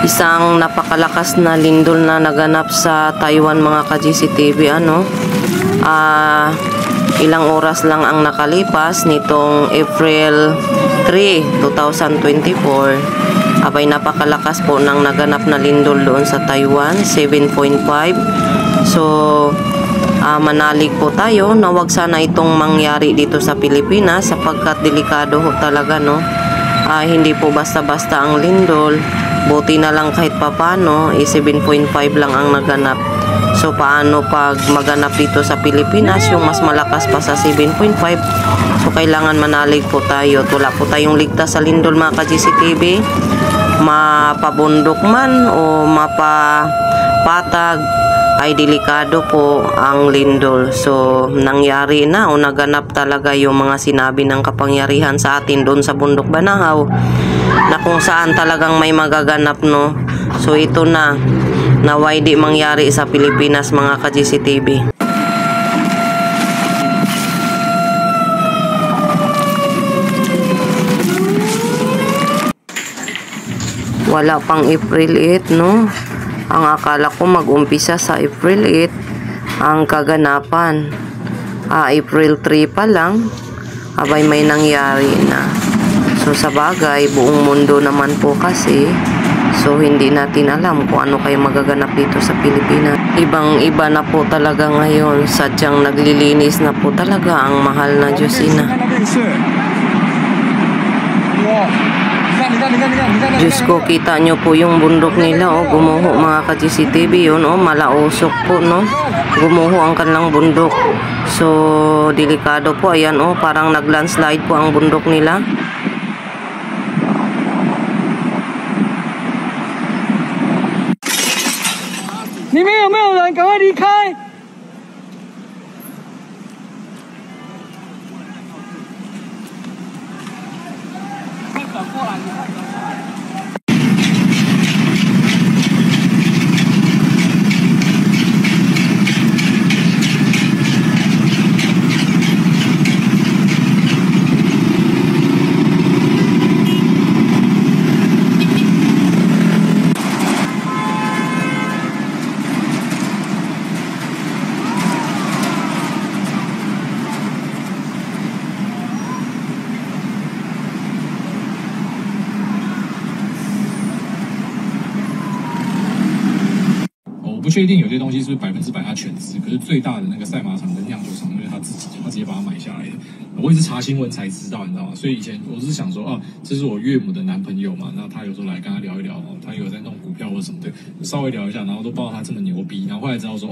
Isang napakalakas na lindol na naganap sa Taiwan mga ka-GCTV. Ilang oras lang ang nakalipas nitong April 3, 2024. Abay, napakalakas po ng naganap na lindol doon sa Taiwan, 7.5. So, manalig po tayo na wag sana itong mangyari dito sa Pilipinas sapagkat delikado ho talaga, no? Hindi po basta-basta ang lindol. Buti na lang kahit papano, 7.5 lang ang naganap. So, paano pag maganap dito sa Pilipinas, yung mas malakas pa sa 7.5? So, kailangan manalig po tayo. Wala po tayong ligtas sa lindol mga ka-GCTV. Mapabundok man o mapapatag, ay delikado po ang lindol. So, nangyari na o naganap talaga yung mga sinabi ng kapangyarihan sa atin doon sa Bundok Banahaw na kung saan talagang may magaganap, no? So, ito na naway di mangyari sa Pilipinas mga ka-GCTV. Wala pang April 8, no? Ang akala ko mag-umpisa sa April 8 ang kaganapan. April 3 pa lang, abay may nangyari na. So sa bagay, buong mundo naman po kasi. So hindi natin alam kung ano kayo magaganap dito sa Pilipinas. Ibang-iba na po talaga ngayon. Sadyang naglilinis na po talaga ang mahal na Diyosina. Diyos ko, kita nyo po yung bundok nila, gumuho mga ka-GCTV yun, malausok po, no? Gumuho ang kanilang bundok. So, delikado po, ayan, parang nag-landslide po ang bundok nila. 里面有没有人？赶快离开！ 不确定有些东西是不是100%它全资，可是最大的那个赛马场跟酿酒厂，因为他自己，他直接把它买下来的。我也是查新闻才知道，你知道吗？所以以前我是想说，这是我岳母的男朋友嘛，那他有时候来跟他聊一聊，他有在弄股票或什么的，稍微聊一下，然后都不知道他这么牛逼，然后后来知道说，